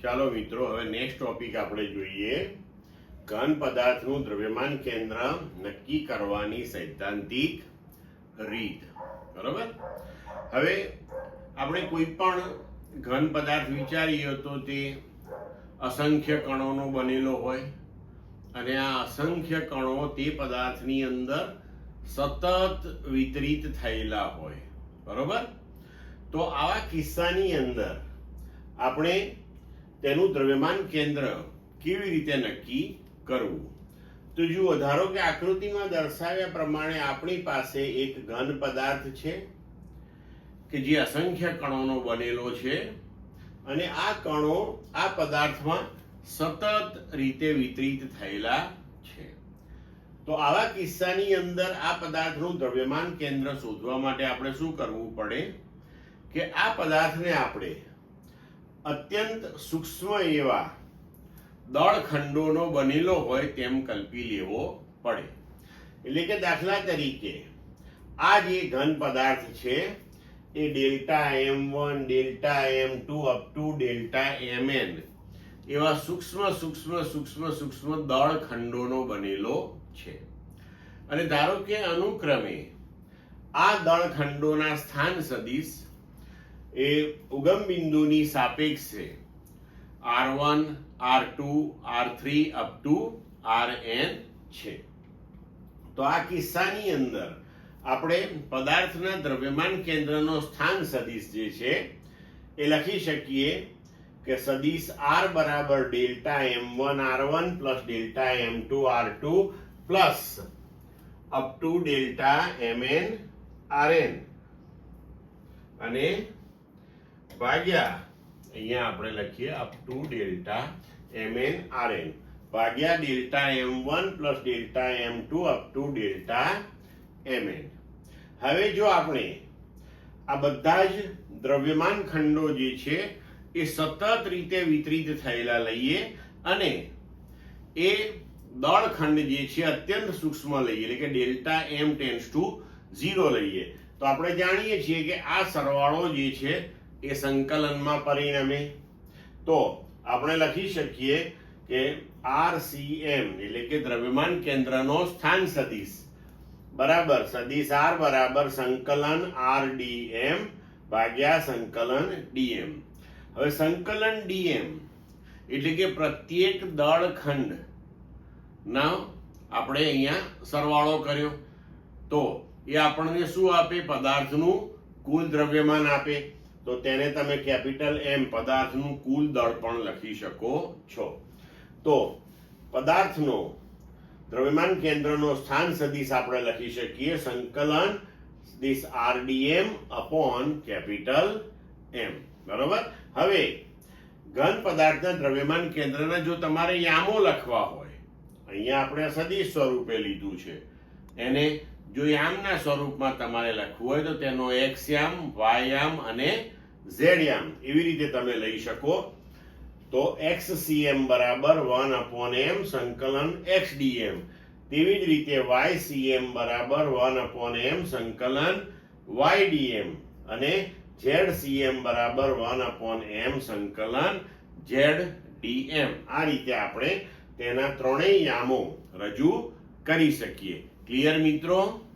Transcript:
ચાલો મિત્રો, હવે નેક્સ્ટ ટોપિક આપણે જોઈએ ઘન પદાર્થનું દ્રવ્યમાન કેન્દ્ર નક્કી કરવાની સૈદ્ધાંતિક રીત. બરોબર. હવે આપણે કોઈ પણ ઘન પદાર્થ વિચારીએ તો તે અસંખ્ય કણોનો બનેલો હોય અને આ અસંખ્ય કણો તે પદાર્થની અંદર સતત વિતરિત થયેલા હોય. બરોબર. તો આવા કિસ્સાની અંદર આપણે તેનું દ્રવ્યમાન કેન્દ્ર કેવી રીતે નક્કી કરવું? તો જુઓ, ધારો કે આકૃતિમાં દર્શાવ્યા પ્રમાણે આપણી પાસે એક ઘન પદાર્થ છે કે જે અસંખ્ય કણોનો બનેલો છે અને આ કણો આ પદાર્થમાં સતત રીતે વિતરિત થયેલા છે. તો આવા કિસ્સાની અંદર આ પદાર્થનું દ્રવ્યમાન કેન્દ્ર શોધવા માટે આપણે શું કરવું પડે કે આ પદાર્થને આપણે અત્યંત સૂક્ષ્મ એવા દળખંડોનો બનેલો હોય તેમ કલ્પી લેવો પડે. એટલે કે દાખલા તરીકે આ જે ઘન પદાર્થ છે એ delta M1, delta M2 up to delta Mn એવા સૂક્ષ્મ સૂક્ષ્મ સૂક્ષ્મ સૂક્ષ્મ દળખંડોનો બનેલો છે. અને ધારો કે અનુક્રમે આ દળખંડોના સ્થાન સદિશ એ ઉગમ બિંદુની સાપેક્ષે R1, R2, R3 up to Rn છે. તો આ કિસ્સાની અંદર આપણે પદાર્થના દ્રવ્યમાન કેન્દ્રનો સ્થાન સદિશ જે છે એ લખી શકીએ કે સદિશ R બરાબર delta M1 R1 plus delta M2 R2 plus up to delta Mn Rn અને ભાગ્યા અહીંયા આપણે લખીએ up to delta Mn Rn ભાગ્યા delta M1 plus delta M2 up to delta Mn. હવે જો આપણે આ બધા જ દ્રવ્યમાન ખંડો જે છે એ સતત રીતે વિતરિત થયેલા લઈએ અને એ દળખંડ જે છે અત્યંત સૂક્ષ્મ લઈએ એટલે કે ડેલ્ટા M ટેન્ડ્સ ટુ 0 લઈએ તો આપણે જાણીએ છીએ કે આ સરવાળો જે છે એ સંકલનમાં પરિણમે. તો આપણે લખી શકીએ કે RCM એટલે કે દ્રવ્યમાન કેન્દ્રનો સ્થાન સદિશ બરાબર સદિશ R બરાબર સંકલન RdM ભાગ્યા સંકલન dm. હવે સંકલન dm એટલે કે પ્રત્યેક દળખંડ ના આપણે અહીંયા સરવાળો કર્યો તો એ આપણને શું આપે? પદાર્થનું કુલ દ્રવ્યમાન આપે. તો તેને તમે કેપિટલ M પદાર્થનું કુલ દળ પણ લખી શકો છો. તો પદાર્થનો દ્રવ્યમાન કેન્દ્રનો સ્થાન સદિશ આપણે લખી શકીએ સંકલન સદિશ RdM અપોન કેપિટલ M. બરોબર. હવે ઘન પદાર્થના દ્રવ્યમાન કેન્દ્રના જો તમારે યામો લખવા હોય, અહીંયા આપણે સદિશ સ્વરૂપે લીધું છે, એને જો યામના સ્વરૂપમાં તમારે લખવું હોય તો તેનો x યામ, y યામ અને z યામ એવી રીતે તમે લઈ શકો. તો xcm બરાબર 1 અપોન m સંકલન xdm, તેવી જ રીતે ycm બરાબર 1 અપોન m સંકલન ydm અને zcm બરાબર 1 અપોન m સંકલન zdm. આ રીતે આપણે તેના ત્રણેય યામો રજૂ કરી શકીએ. ક્લિયર મિત્રો?